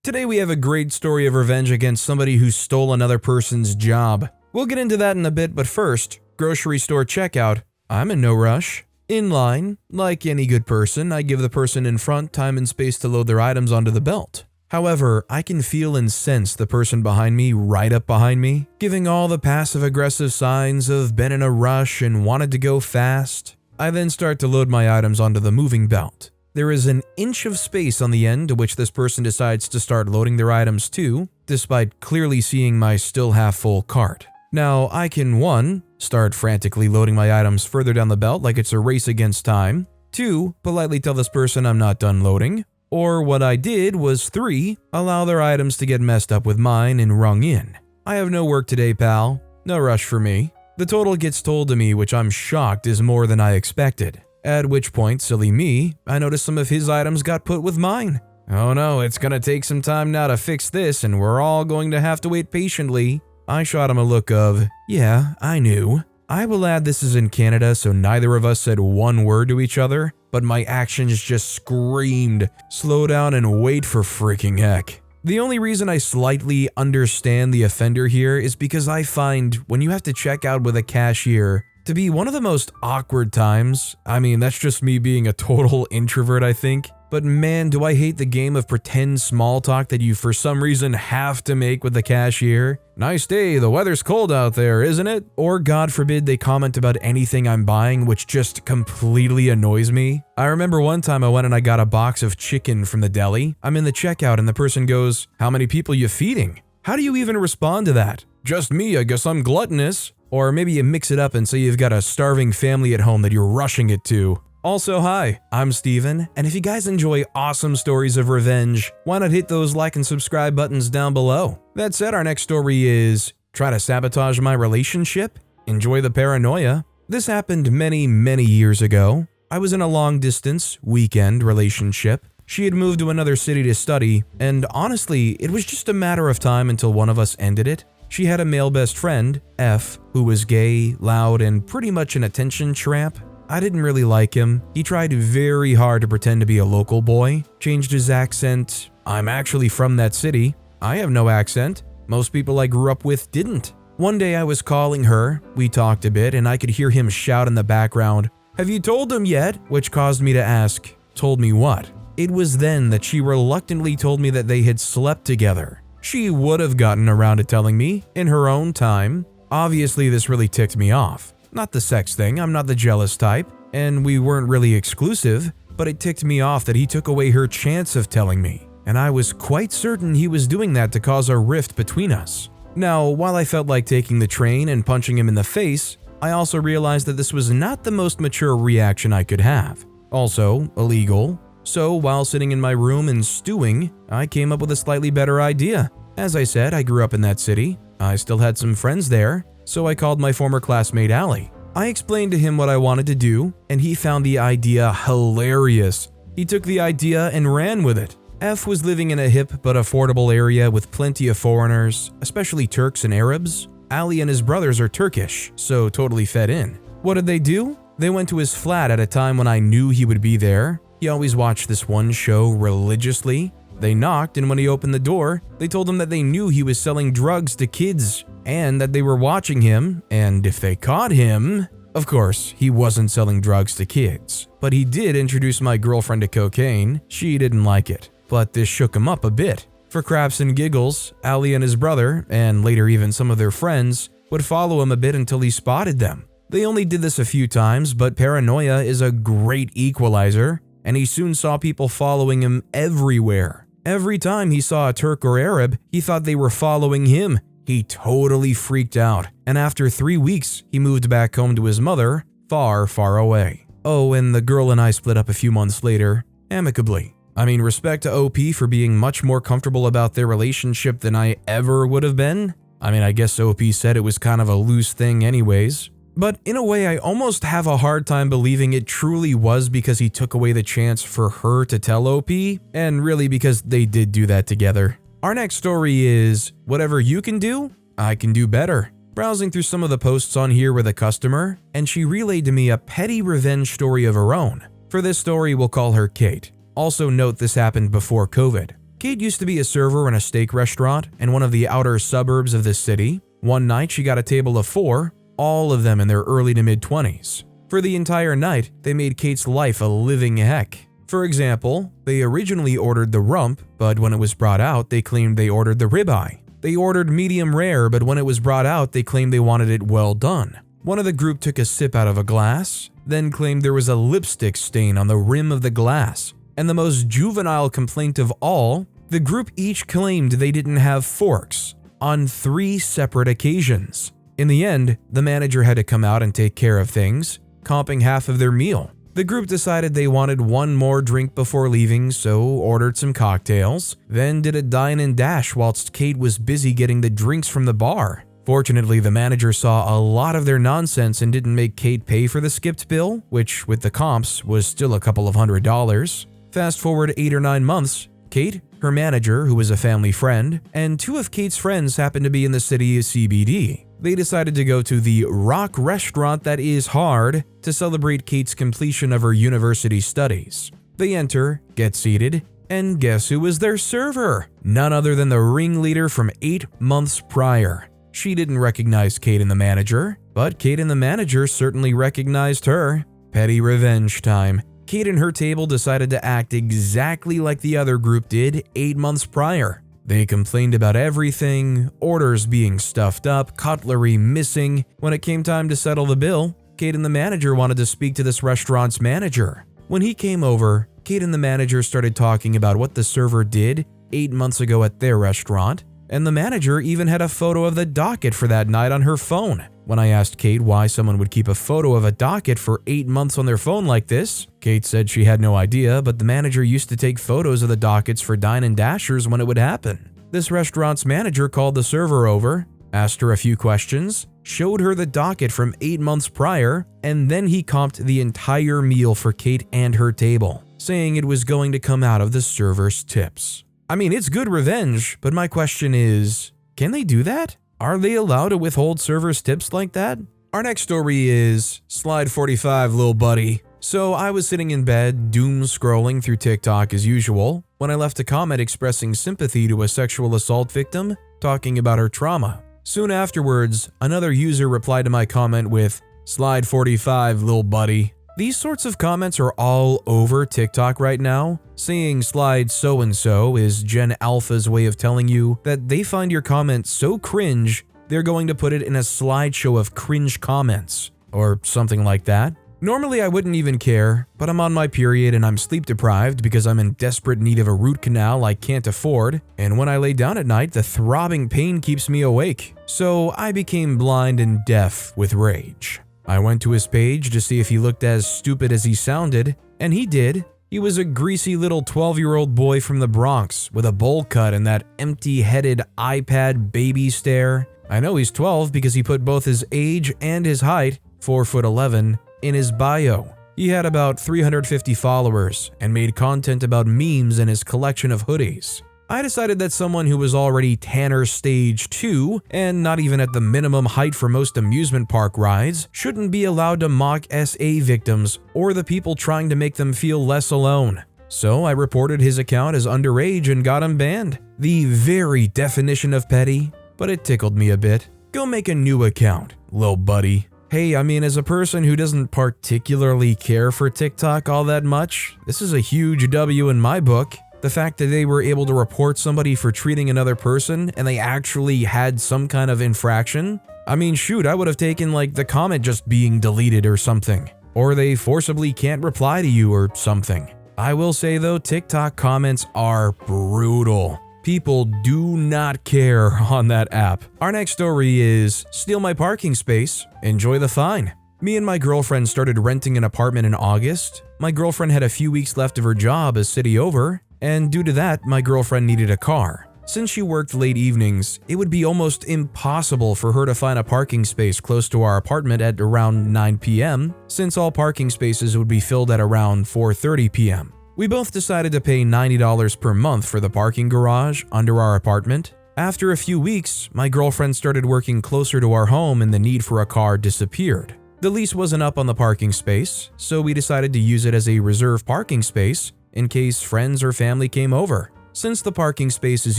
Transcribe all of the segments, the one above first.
Today we have a great story of revenge against somebody who stole another person's job. We'll get into that in a bit, but first, grocery store checkout. I'm in no rush. In line, like any good person, I give the person in front time and space to load their items onto the belt. However, I can feel and sense the person behind me right up behind me, giving all the passive-aggressive signs of been in a rush and wanted to go fast. I then start to load my items onto the moving belt. There is an inch of space on the end to which this person decides to start loading their items to, despite clearly seeing my still half-full cart. Now, I can 1. Start frantically loading my items further down the belt like it's a race against time. 2. Politely tell this person I'm not done loading. Or what I did was 3. Allow their items to get messed up with mine and rung in. I have no work today, pal. No rush for me. The total gets told to me, which I'm shocked is more than I expected. At which point, silly me, I noticed some of his items got put with mine. Oh no, it's gonna take some time now to fix this and we're all going to have to wait patiently. I shot him a look of, yeah, I knew. I will add this is in Canada, so neither of us said one word to each other, but my actions just screamed, slow down and wait for freaking heck. The only reason I slightly understand the offender here is because I find when you have to check out with a cashier to be one of the most awkward times. I mean, that's just me being a total introvert, I think. But man, do I hate the game of pretend small talk that you for some reason have to make with the cashier. Nice day, the weather's cold out there, isn't it? Or God forbid they comment about anything I'm buying, which just completely annoys me. I remember one time I went and I got a box of chicken from the deli. I'm in the checkout and the person goes, "How many people you feeding?" How do you even respond to that? Just me, I guess I'm gluttonous. Or maybe you mix it up and say you've got a starving family at home that you're rushing it to. Also, hi, I'm Steven, and if you guys enjoy awesome stories of revenge, why not hit those like and subscribe buttons down below? That said, our next story is, try to sabotage my relationship? Enjoy the paranoia. This happened many years ago. I was in a long-distance, weekend relationship. She had moved to another city to study, and honestly, it was just a matter of time until one of us ended it. She had a male best friend, F, who was gay, loud, and pretty much an attention tramp. I didn't really like him. He tried very hard to pretend to be a local boy, changed his accent. I'm actually from that city. I have no accent. Most people I grew up with didn't. One day I was calling her, we talked a bit, and I could hear him shout in the background, "Have you told him yet?" Which caused me to ask, "Told me what?" It was then that she reluctantly told me that they had slept together. She would have gotten around to telling me in her own time. Obviously, this really ticked me off. Not the sex thing, I'm not the jealous type, and we weren't really exclusive, but it ticked me off that he took away her chance of telling me, and I was quite certain he was doing that to cause a rift between us. Now, while I felt like taking the train and punching him in the face, I also realized that this was not the most mature reaction I could have. Also, illegal. So, while sitting in my room and stewing, I came up with a slightly better idea. As I said, I grew up in that city. I still had some friends there, so I called my former classmate Allie. I explained to him what I wanted to do, and he found the idea hilarious. He took the idea and ran with it. F was living in a hip but affordable area with plenty of foreigners, especially Turks and Arabs. Ali and his brothers are Turkish, so totally fed in. What did they do? They went to his flat at a time when I knew he would be there. He always watched this one show religiously. They knocked, and when he opened the door, they told him that they knew he was selling drugs to kids and that they were watching him, and if they caught him… Of course, he wasn't selling drugs to kids, but he did introduce my girlfriend to cocaine. She didn't like it, but this shook him up a bit. For craps and giggles, Ali and his brother, and later even some of their friends, would follow him a bit until he spotted them. They only did this a few times, but paranoia is a great equalizer, and he soon saw people following him everywhere. Every time he saw a Turk or Arab, he thought they were following him. He totally freaked out, and after 3 weeks, he moved back home to his mother, far away. Oh, and the girl and I split up a few months later, amicably. I mean, respect to OP for being much more comfortable about their relationship than I ever would have been. I mean, I guess OP said it was kind of a loose thing anyways. But in a way, I almost have a hard time believing it truly was because he took away the chance for her to tell OP, and really because they did do that together. Our next story is, whatever you can do, I can do better. Browsing through some of the posts on here with a customer, and she relayed to me a petty revenge story of her own. For this story, we'll call her Kate. Also note this happened before COVID. Kate used to be a server in a steak restaurant in one of the outer suburbs of this city. One night, she got a table of 4, all of them in their early to mid-20s. For the entire night, they made Kate's life a living heck. For example, they originally ordered the rump, but when it was brought out, they claimed they ordered the ribeye. They ordered medium rare, but when it was brought out, they claimed they wanted it well done. One of the group took a sip out of a glass, then claimed there was a lipstick stain on the rim of the glass. And the most juvenile complaint of all, the group each claimed they didn't have forks on 3 separate occasions. In the end, the manager had to come out and take care of things, comping half of their meal. The group decided they wanted one more drink before leaving, so ordered some cocktails, then did a dine and dash whilst Kate was busy getting the drinks from the bar. Fortunately, the manager saw a lot of their nonsense and didn't make Kate pay for the skipped bill, which with the comps was still a couple of $100s. Fast forward 8 or 9 months, Kate, her manager, who was a family friend, and 2 of Kate's friends happened to be in the city CBD. They decided to go to the rock restaurant that is hard to celebrate Kate's completion of her university studies. They enter, get seated, and guess who was their server? None other than the ringleader from 8 months prior. She didn't recognize Kate and the manager, but Kate and the manager certainly recognized her. Petty revenge time. Kate and her table decided to act exactly like the other group did 8 months prior. They complained about everything, orders being stuffed up, cutlery missing. When it came time to settle the bill, Kate and the manager wanted to speak to this restaurant's manager. When he came over, Kate and the manager started talking about what the server did 8 months ago at their restaurant, and the manager even had a photo of the docket for that night on her phone. When I asked Kate why someone would keep a photo of a docket for 8 months on their phone like this, Kate said she had no idea, but the manager used to take photos of the dockets for dine and dashers when it would happen. This restaurant's manager called the server over, asked her a few questions, showed her the docket from 8 months prior, and then he comped the entire meal for Kate and her table, saying it was going to come out of the server's tips. I mean, it's good revenge, but my question is, can they do that? Are they allowed to withhold servers' tips like that? Our next story is Slide 45, lil buddy. So I was sitting in bed, doom scrolling through TikTok as usual, when I left a comment expressing sympathy to a sexual assault victim, talking about her trauma. Soon afterwards, another user replied to my comment with, Slide 45, lil buddy. These sorts of comments are all over TikTok right now. Saying slide so-and-so is Gen Alpha's way of telling you that they find your comment so cringe, they're going to put it in a slideshow of cringe comments, or something like that. Normally I wouldn't even care, but I'm on my period and I'm sleep deprived because I'm in desperate need of a root canal I can't afford, and when I lay down at night, the throbbing pain keeps me awake. So I became blind and deaf with rage. I went to his page to see if he looked as stupid as he sounded, and he did. He was a greasy little 12-year-old boy from the Bronx with a bowl cut and that empty-headed iPad baby stare. I know he's 12 because he put both his age and his height, 4'11", in his bio. He had about 350 followers and made content about memes and his collection of hoodies. I decided that someone who was already Tanner Stage 2 and not even at the minimum height for most amusement park rides shouldn't be allowed to mock SA victims or the people trying to make them feel less alone. So I reported his account as underage and got him banned. The very definition of petty, but it tickled me a bit. Go make a new account, lil buddy. Hey, I mean, as a person who doesn't particularly care for TikTok all that much, this is a huge W in my book. The fact that they were able to report somebody for treating another person and they actually had some kind of infraction. I mean, shoot, I would have taken like the comment just being deleted or something. Or they forcibly can't reply to you or something. I will say though, TikTok comments are brutal. People do not care on that app. Our next story is steal my parking space, enjoy the fine. Me and my girlfriend started renting an apartment in August. My girlfriend had a few weeks left of her job as city over, and due to that, my girlfriend needed a car. Since she worked late evenings, it would be almost impossible for her to find a parking space close to our apartment at around 9 p.m., since all parking spaces would be filled at around 4:30 p.m. We both decided to pay $90 per month for the parking garage under our apartment. After a few weeks, my girlfriend started working closer to our home and the need for a car disappeared. The lease wasn't up on the parking space, so we decided to use it as a reserve parking space in case friends or family came over. Since the parking space is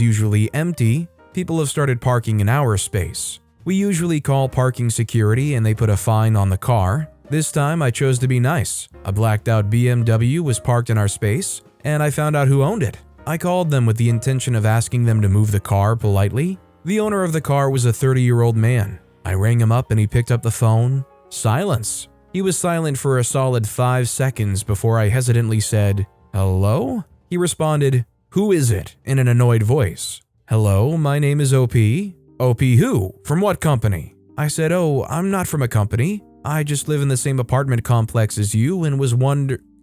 usually empty, people have started parking in our space. We usually call parking security and they put a fine on the car. This time I chose to be nice. A blacked out BMW was parked in our space, and I found out who owned it. I called them with the intention of asking them to move the car politely. The owner of the car was a 30-year-old man. I rang him up and he picked up the phone. Silence. He was silent for a solid 5 seconds before I hesitantly said, "Hello?" He responded, "Who is it?" in an annoyed voice. "Hello, my name is OP." "OP who? From what company?" I said, "Oh, I'm not from a company. I just live in the same apartment complex as you and was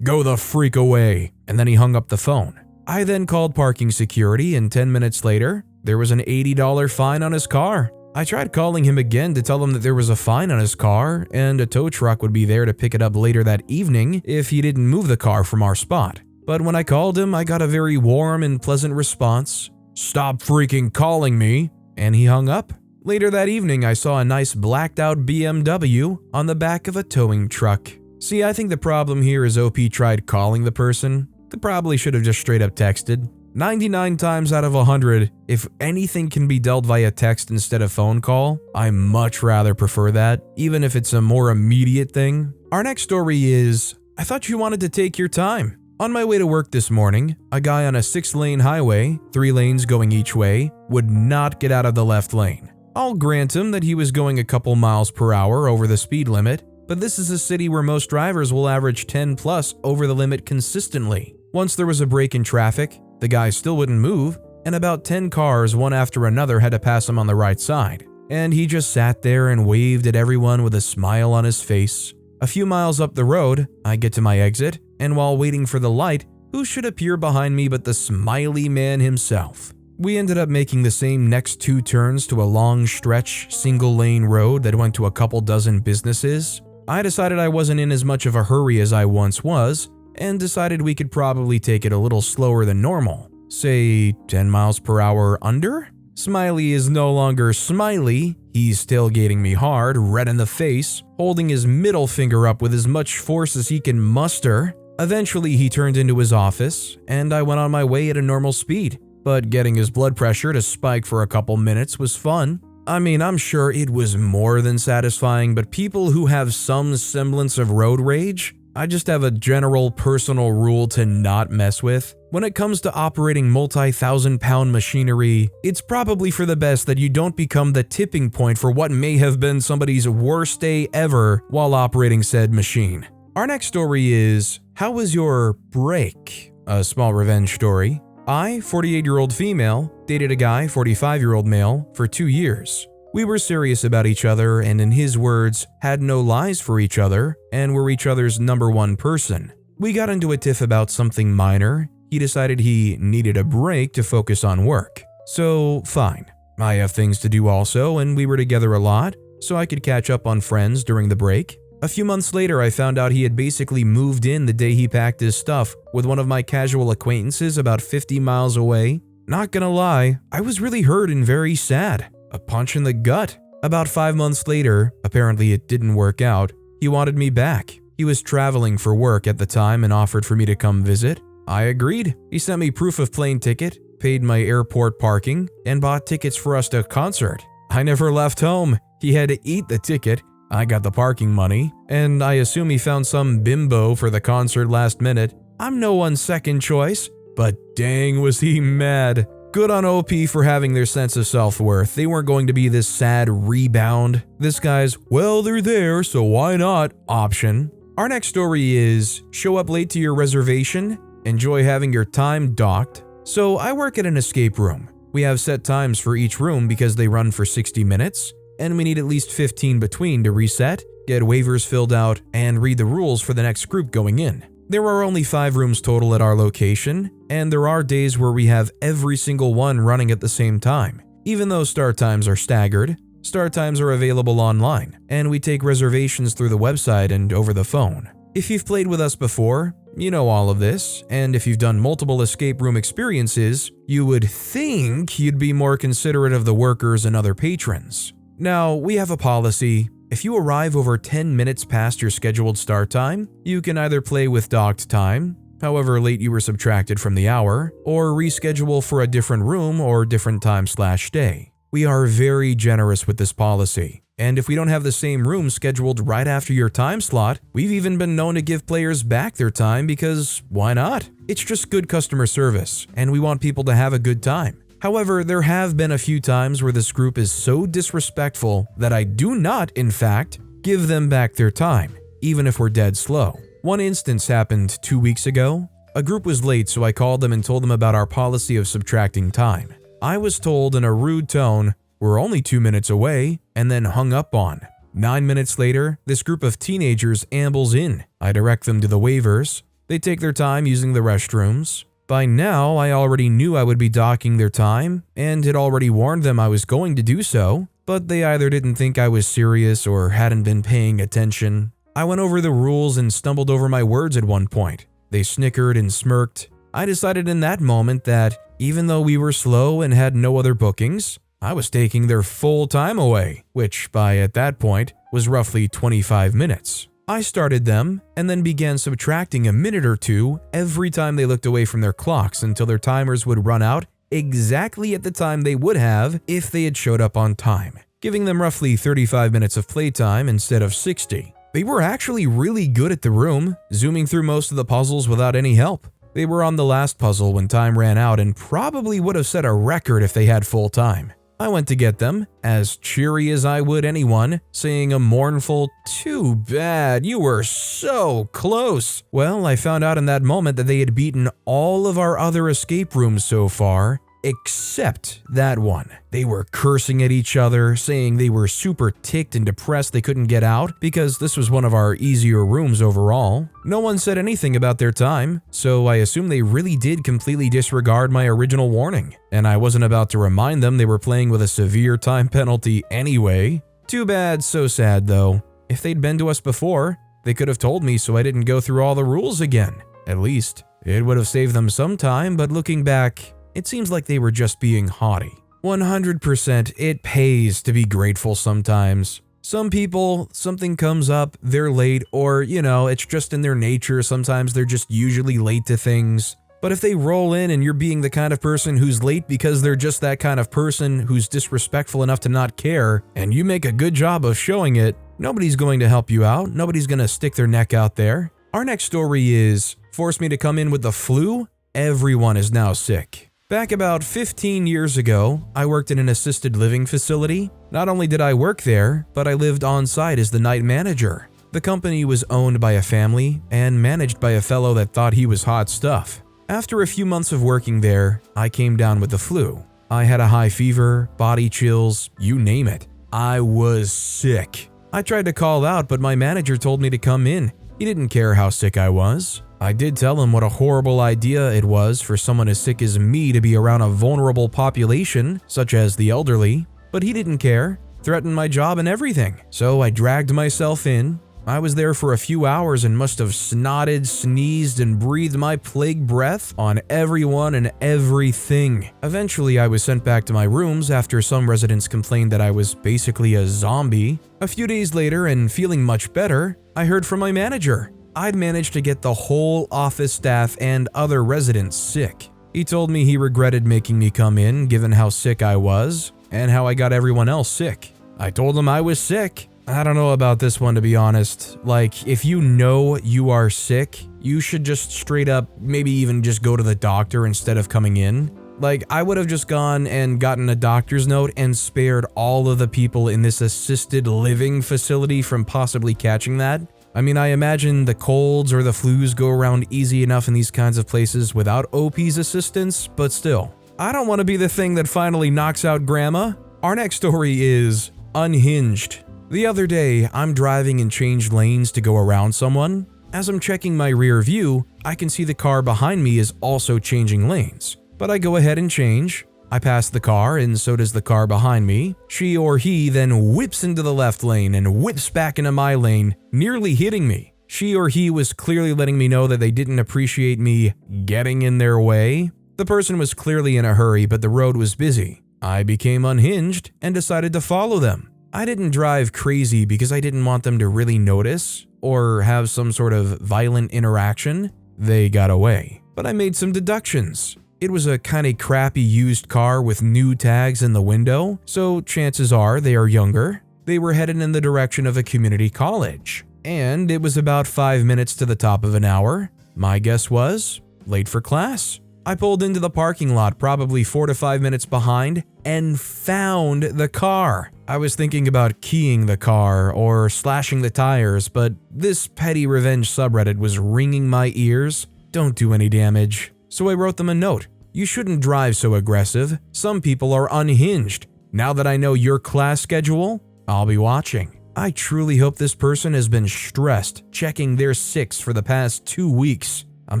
Go the freak away." And then he hung up the phone. I then called parking security and 10 minutes later, there was an $80 fine on his car. I tried calling him again to tell him that there was a fine on his car and a tow truck would be there to pick it up later that evening if he didn't move the car from our spot. But when I called him, I got a very warm and pleasant response. "Stop freaking calling me," and he hung up. Later that evening, I saw a nice blacked out BMW on the back of a towing truck. See, I think the problem here is OP tried calling the person. They probably should have just straight up texted. 99 times out of 100, if anything can be dealt via text instead of phone call, I much rather prefer that, even if it's a more immediate thing. Our next story is, I thought you wanted to take your time. On my way to work this morning, a guy on a 6-lane highway, 3 lanes going each way, would not get out of the left lane. I'll grant him that he was going a couple miles per hour over the speed limit, but this is a city where most drivers will average 10 plus over the limit consistently. Once there was a break in traffic, the guy still wouldn't move, and about 10 cars, one after another, had to pass him on the right side. And he just sat there and waved at everyone with a smile on his face. A few miles up the road, I get to my exit, and while waiting for the light, who should appear behind me but the smiley man himself? We ended up making the same next 2 turns to a long stretch, single-lane road that went to a couple dozen businesses. I decided I wasn't in as much of a hurry as I once was, and decided we could probably take it a little slower than normal. Say 10 miles per hour under? Smiley is no longer smiley. He's tailgating me hard, red in the face, holding his middle finger up with as much force as he can muster. Eventually, he turned into his office, and I went on my way at a normal speed. But getting his blood pressure to spike for a couple minutes was fun. I mean, I'm sure it was more than satisfying, but people who have some semblance of road rage, I just have a general personal rule to not mess with. When it comes to operating multi-thousand-pound machinery, it's probably for the best that you don't become the tipping point for what may have been somebody's worst day ever while operating said machine. Our next story is, how was your break? A small revenge story. I, 48-year-old female, dated a guy, 45-year-old male, for 2 years. We were serious about each other and, in his words, had no lies for each other and were each other's number one person. We got into a tiff about something minor. He decided he needed a break to focus on work. So, fine. I have things to do also, and we were together a lot, so I could catch up on friends during the break. A few months later, I found out he had basically moved in the day he packed his stuff with one of my casual acquaintances about 50 miles away. Not gonna lie, I was really hurt and very sad. A punch in the gut. About 5 months later, apparently it didn't work out, he wanted me back. He was traveling for work at the time and offered for me to come visit. I agreed. He sent me proof of plane ticket, paid my airport parking, and bought tickets for us to a concert. I never left home. He had to eat the ticket. I got the parking money, and I assume he found some bimbo for the concert last minute. I'm no one's second choice, but dang was he mad. Good on OP for having their sense of self-worth. They weren't going to be this sad rebound. This guy's, well, they're there, so why not option. Our next story is, show up late to your reservation, enjoy having your time docked. So I work at an escape room. We have set times for each room because they run for 60 minutes. And we need at least 15 between to reset, get waivers filled out, and read the rules for the next group going in. There are only 5 rooms total at our location, and there are days where we have every single one running at the same time. Even though start times are staggered, start times are available online, and we take reservations through the website and over the phone. If you've played with us before, you know all of this, and if you've done multiple escape room experiences, you would think you'd be more considerate of the workers and other patrons. Now, we have a policy. If you arrive over 10 minutes past your scheduled start time, you can either play with docked time, however late you were subtracted from the hour, or reschedule for a different room or different time/day. We are very generous with this policy, and if we don't have the same room scheduled right after your time slot, we've even been known to give players back their time because why not? It's just good customer service, and we want people to have a good time. However, there have been a few times where this group is so disrespectful that I do not, in fact, give them back their time, even if we're dead slow. One instance happened 2 weeks ago. A group was late, so I called them and told them about our policy of subtracting time. I was told in a rude tone, "We're only 2 minutes away," and then hung up on. 9 minutes later, this group of teenagers ambles in. I direct them to the waivers. They take their time using the restrooms. By now, I already knew I would be docking their time and had already warned them I was going to do so, but they either didn't think I was serious or hadn't been paying attention. I went over the rules and stumbled over my words at one point. They snickered and smirked. I decided in that moment that even though we were slow and had no other bookings, I was taking their full time away, which by at that point was roughly 25 minutes. I started them and then began subtracting a minute or two every time they looked away from their clocks until their timers would run out exactly at the time they would have if they had showed up on time, giving them roughly 35 minutes of playtime instead of 60. They were actually really good at the room, zooming through most of the puzzles without any help. They were on the last puzzle when time ran out and probably would have set a record if they had full time. I went to get them, as cheery as I would anyone, saying a mournful, "Too bad, you were so close." Well, I found out in that moment that they had beaten all of our other escape rooms so far, except that one. They were cursing at each other, saying they were super ticked and depressed they couldn't get out because this was one of our easier rooms overall. No one said anything about their time, so I assume they really did completely disregard my original warning, and I wasn't about to remind them they were playing with a severe time penalty anyway. Too bad, so sad though. If they'd been to us before, they could have told me so I didn't go through all the rules again. At least, it would have saved them some time, but looking back, it seems like they were just being haughty. 100% it pays to be grateful sometimes. Some people, something comes up, they're late, or, it's just in their nature. Sometimes they're just usually late to things. But if they roll in and you're being the kind of person who's late because they're just that kind of person who's disrespectful enough to not care, and you make a good job of showing it, nobody's going to help you out. Nobody's going to stick their neck out there. Our next story is, forced me to come in with the flu? Everyone is now sick. Back about 15 years ago, I worked in an assisted living facility. Not only did I work there, but I lived on site as the night manager. The company was owned by a family and managed by a fellow that thought he was hot stuff. After a few months of working there, I came down with the flu. I had a high fever, body chills, you name it. I was sick. I tried to call out, but my manager told me to come in. He didn't care how sick I was. I did tell him what a horrible idea it was for someone as sick as me to be around a vulnerable population, such as the elderly, but he didn't care, threatened my job and everything. So I dragged myself in. I was there for a few hours and must have snotted, sneezed, and breathed my plague breath on everyone and everything. Eventually, I was sent back to my rooms after some residents complained that I was basically a zombie. A few days later, and feeling much better, I heard from my manager. I'd managed to get the whole office staff and other residents sick. He told me he regretted making me come in given how sick I was and how I got everyone else sick. I told him I was sick. I don't know about this one, to be honest. Like, if you know you are sick, you should just straight up maybe even just go to the doctor instead of coming in. Like, I would have just gone and gotten a doctor's note and spared all of the people in this assisted living facility from possibly catching that. I mean, I imagine the colds or the flus go around easy enough in these kinds of places without OP's assistance, but still. I don't want to be the thing that finally knocks out grandma. Our next story is Unhinged. The other day, I'm driving and changed lanes to go around someone. As I'm checking my rear view, I can see the car behind me is also changing lanes. But I go ahead and change. I pass the car and so does the car behind me. She or he then whips into the left lane and whips back into my lane, nearly hitting me. She or he was clearly letting me know that they didn't appreciate me getting in their way. The person was clearly in a hurry, but the road was busy. I became unhinged and decided to follow them. I didn't drive crazy because I didn't want them to really notice or have some sort of violent interaction. they got away. But I made some deductions. It was a kinda crappy used car with new tags in the window, so chances are they are younger. They were headed in the direction of a community college, and it was about 5 minutes to the top of an hour. My guess was late for class. I pulled into the parking lot probably 4 to 5 minutes behind and found the car. I was thinking about keying the car or slashing the tires, but this petty revenge subreddit was ringing my ears. Don't do any damage. So I wrote them a note. You shouldn't drive so aggressive. Some people are unhinged. Now that I know your class schedule, I'll be watching. I truly hope this person has been stressed checking their 6 for the past 2 weeks. I'm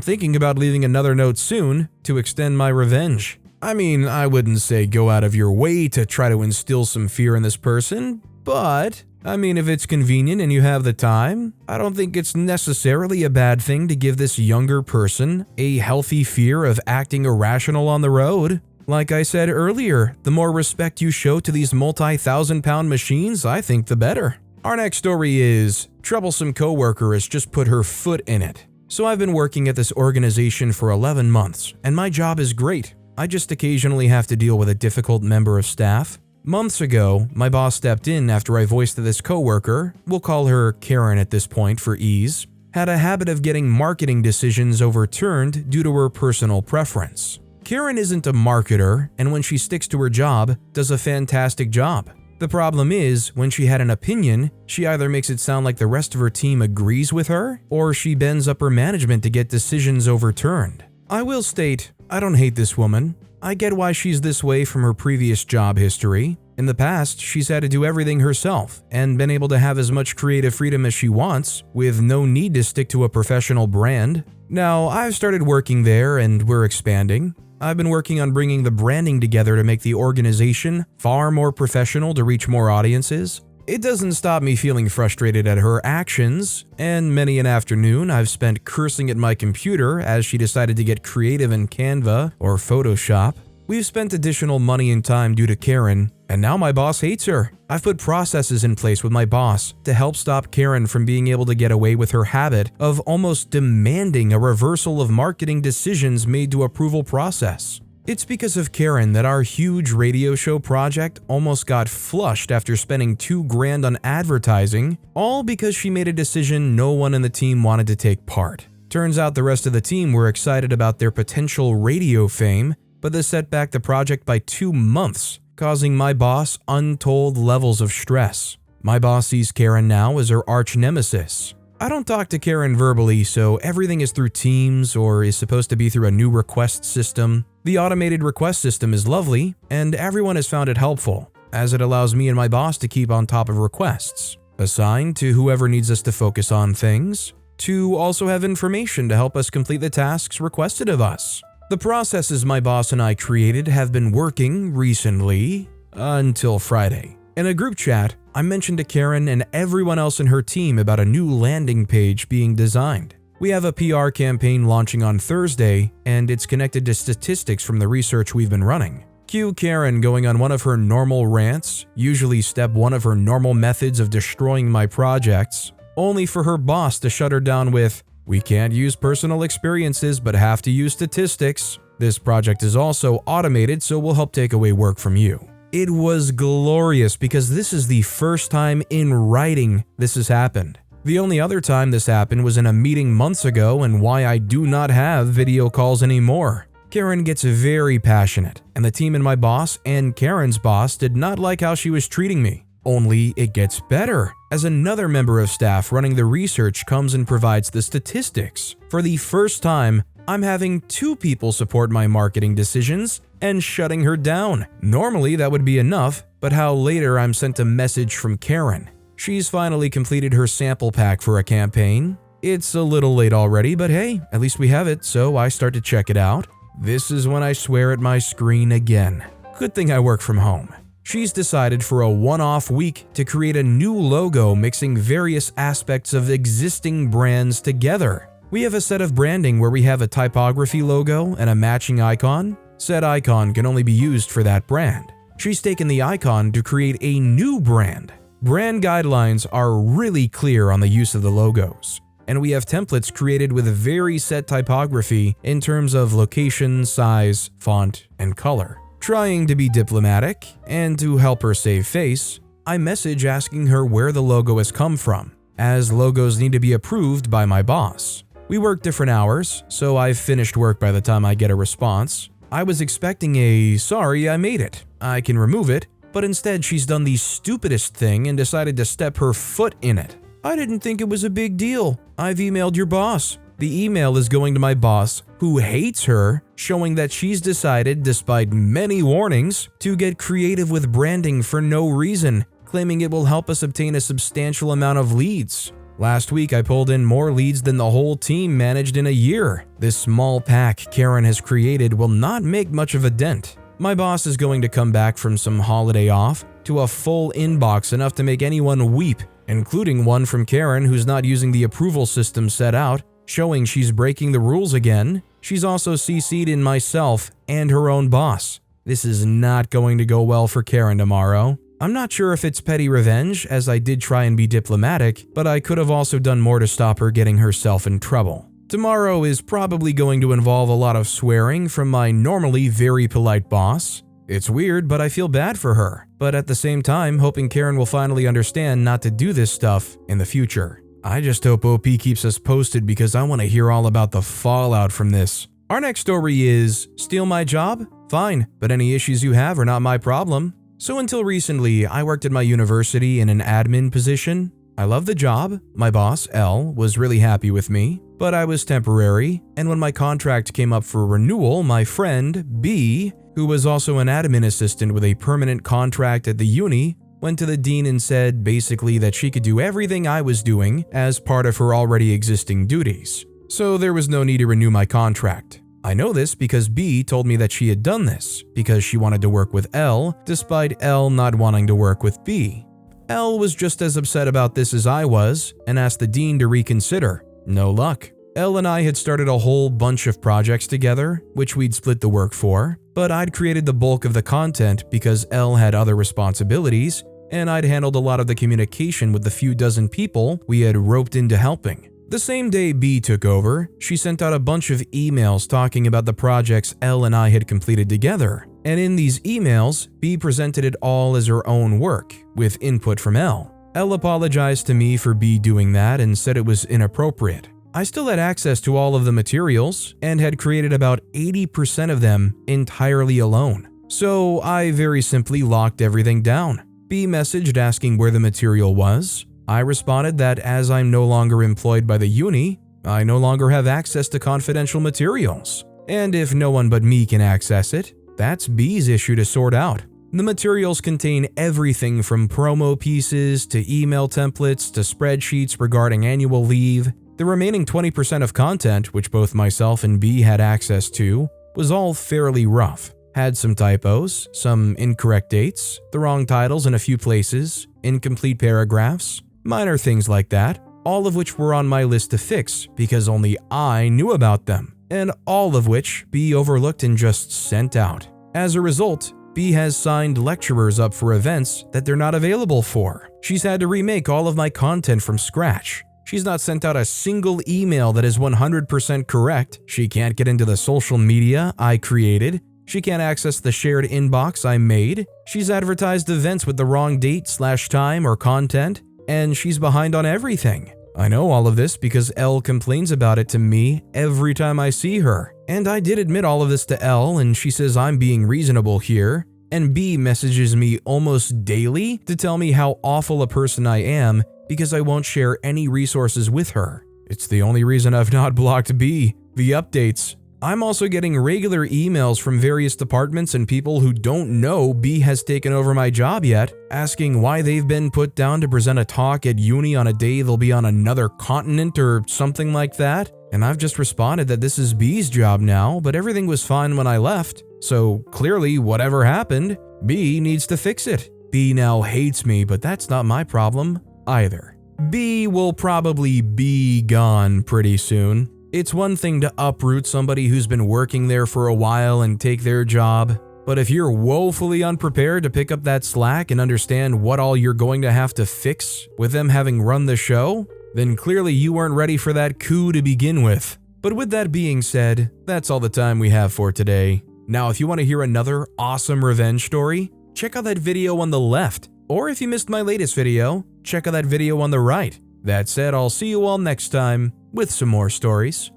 thinking about leaving another note soon to extend my revenge. I mean, I wouldn't say go out of your way to try to instill some fear in this person, but if it's convenient and you have the time, I don't think it's necessarily a bad thing to give this younger person a healthy fear of acting irrational on the road. Like I said earlier, the more respect you show to these multi-thousand-pound machines, I think the better. Our next story is, troublesome coworker has just put her foot in it. So I've been working at this organization for 11 months, and my job is great. I just occasionally have to deal with a difficult member of staff. Months ago, my boss stepped in after I voiced that this coworker, we'll call her Karen at this point for ease, had a habit of getting marketing decisions overturned due to her personal preference. Karen isn't a marketer, and when she sticks to her job, does a fantastic job. The problem is, when she had an opinion, she either makes it sound like the rest of her team agrees with her, or she bends up her management to get decisions overturned. I will state, I don't hate this woman. I get why she's this way from her previous job history. In the past, she's had to do everything herself and been able to have as much creative freedom as she wants, with no need to stick to a professional brand. Now, I've started working there and we're expanding. I've been working on bringing the branding together to make the organization far more professional to reach more audiences. It doesn't stop me feeling frustrated at her actions, and many an afternoon I've spent cursing at my computer as she decided to get creative in Canva or Photoshop. We've spent additional money and time due to Karen, and now my boss hates her. I've put processes in place with my boss to help stop Karen from being able to get away with her habit of almost demanding a reversal of marketing decisions made to approval process. It's because of Karen that our huge radio show project almost got flushed after spending $2,000 on advertising, all because she made a decision no one in the team wanted to take part. Turns out the rest of the team were excited about their potential radio fame, but this set back the project by 2 months, causing my boss untold levels of stress. My boss sees Karen now as her arch nemesis. I don't talk to Karen verbally, so everything is through Teams or is supposed to be through a new request system. The automated request system is lovely, and everyone has found it helpful, as it allows me and my boss to keep on top of requests, assign to whoever needs us to focus on things, to also have information to help us complete the tasks requested of us. The processes my boss and I created have been working recently, until Friday. In a group chat, I mentioned to Karen and everyone else in her team about a new landing page being designed. We have a PR campaign launching on Thursday, and it's connected to statistics from the research we've been running. Cue Karen going on one of her normal rants, usually step 1 of her normal methods of destroying my projects, only for her boss to shut her down with, "We can't use personal experiences but have to use statistics. This project is also automated, so we'll help take away work from you." It was glorious because this is the first time in writing this has happened. The only other time this happened was in a meeting months ago, and why I do not have video calls anymore. Karen gets very passionate, and the team and my boss and Karen's boss did not like how she was treating me. Only it gets better, as another member of staff running the research comes and provides the statistics. For the first time, I'm having 2 people support my marketing decisions and shutting her down. Normally that would be enough, but how later I'm sent a message from Karen. She's finally completed her sample pack for a campaign. It's a little late already, but hey, at least we have it, so I start to check it out. This is when I swear at my screen again. Good thing I work from home. She's decided for a one-off week to create a new logo mixing various aspects of existing brands together. We have a set of branding where we have a typography logo and a matching icon. Said icon can only be used for that brand. She's taken the icon to create a new brand. Brand guidelines are really clear on the use of the logos. and we have templates created with a very set typography in terms of location, size, font, and color. Trying to be diplomatic and to help her save face, I message asking her where the logo has come from, as logos need to be approved by my boss. We work different hours, so I've finished work by the time I get a response. I was expecting a "sorry, I made it, I can remove it," but instead she's done the stupidest thing and decided to step her foot in it. "I didn't think it was a big deal. I've emailed your boss." The email is going to my boss, who hates her, showing that she's decided, despite many warnings, to get creative with branding for no reason, claiming it will help us obtain a substantial amount of leads. Last week, I pulled in more leads than the whole team managed in a year. This small pack Karen has created will not make much of a dent. My boss is going to come back from some holiday off to a full inbox enough to make anyone weep, including one from Karen who's not using the approval system set out, showing she's breaking the rules again. She's also CC'd in myself and her own boss. This is not going to go well for Karen tomorrow. I'm not sure if it's petty revenge, as I did try and be diplomatic, but I could have also done more to stop her getting herself in trouble. Tomorrow is probably going to involve a lot of swearing from my normally very polite boss. It's weird, but I feel bad for her, but at the same time hoping Karen will finally understand not to do this stuff in the future. I just hope OP keeps us posted because I want to hear all about the fallout from this. Our next story is, steal my job? Fine, but any issues you have are not my problem. So until recently, I worked at my university in an admin position. I love the job. My boss, L, was really happy with me, but I was temporary, and when my contract came up for renewal, my friend, B, who was also an admin assistant with a permanent contract at the uni, went to the dean and said basically that she could do everything I was doing as part of her already existing duties. So there was no need to renew my contract. I know this because B told me that she had done this because she wanted to work with L, despite L not wanting to work with B. L was just as upset about this as I was and asked the dean to reconsider. No luck. L and I had started a whole bunch of projects together, which we'd split the work for, but I'd created the bulk of the content because L had other responsibilities, and I'd handled a lot of the communication with the few dozen people we had roped into helping. The same day B took over, she sent out a bunch of emails talking about the projects L and I had completed together, and in these emails, B presented it all as her own work, with input from L. L apologized to me for B doing that and said it was inappropriate. I still had access to all of the materials and had created about 80% of them entirely alone. So I very simply locked everything down. B messaged asking where the material was. I responded that as I'm no longer employed by the uni, I no longer have access to confidential materials. And if no one but me can access it, that's B's issue to sort out. The materials contain everything from promo pieces to email templates to spreadsheets regarding annual leave. The remaining 20% of content, which both myself and B had access to, was all fairly rough. Had some typos, some incorrect dates, the wrong titles in a few places, incomplete paragraphs, minor things like that, all of which were on my list to fix because only I knew about them, and all of which B overlooked and just sent out. As a result, B has signed lecturers up for events that they're not available for. She's had to remake all of my content from scratch. She's not sent out a single email that is 100% correct. She can't get into the social media I created. She can't access the shared inbox I made. She's advertised events with the wrong date/time or content, and she's behind on everything. I know all of this because L complains about it to me every time I see her. And I did admit all of this to L, and she says I'm being reasonable here. And B messages me almost daily to tell me how awful a person I am because I won't share any resources with her. It's the only reason I've not blocked B. The updates. I'm also getting regular emails from various departments and people who don't know B has taken over my job yet, asking why they've been put down to present a talk at uni on a day they'll be on another continent or something like that. And I've just responded that this is B's job now, but everything was fine when I left. So clearly, whatever happened, B needs to fix it. B now hates me, but that's not my problem either. B will probably be gone pretty soon. It's one thing to uproot somebody who's been working there for a while and take their job, but if you're woefully unprepared to pick up that slack and understand what all you're going to have to fix with them having run the show, then clearly you weren't ready for that coup to begin with. But with that being said, that's all the time we have for today. Now, if you want to hear another awesome revenge story, check out that video on the left. Or if you missed my latest video, check out that video on the right. That said, I'll see you all next time with some more stories.